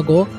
ago،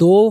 2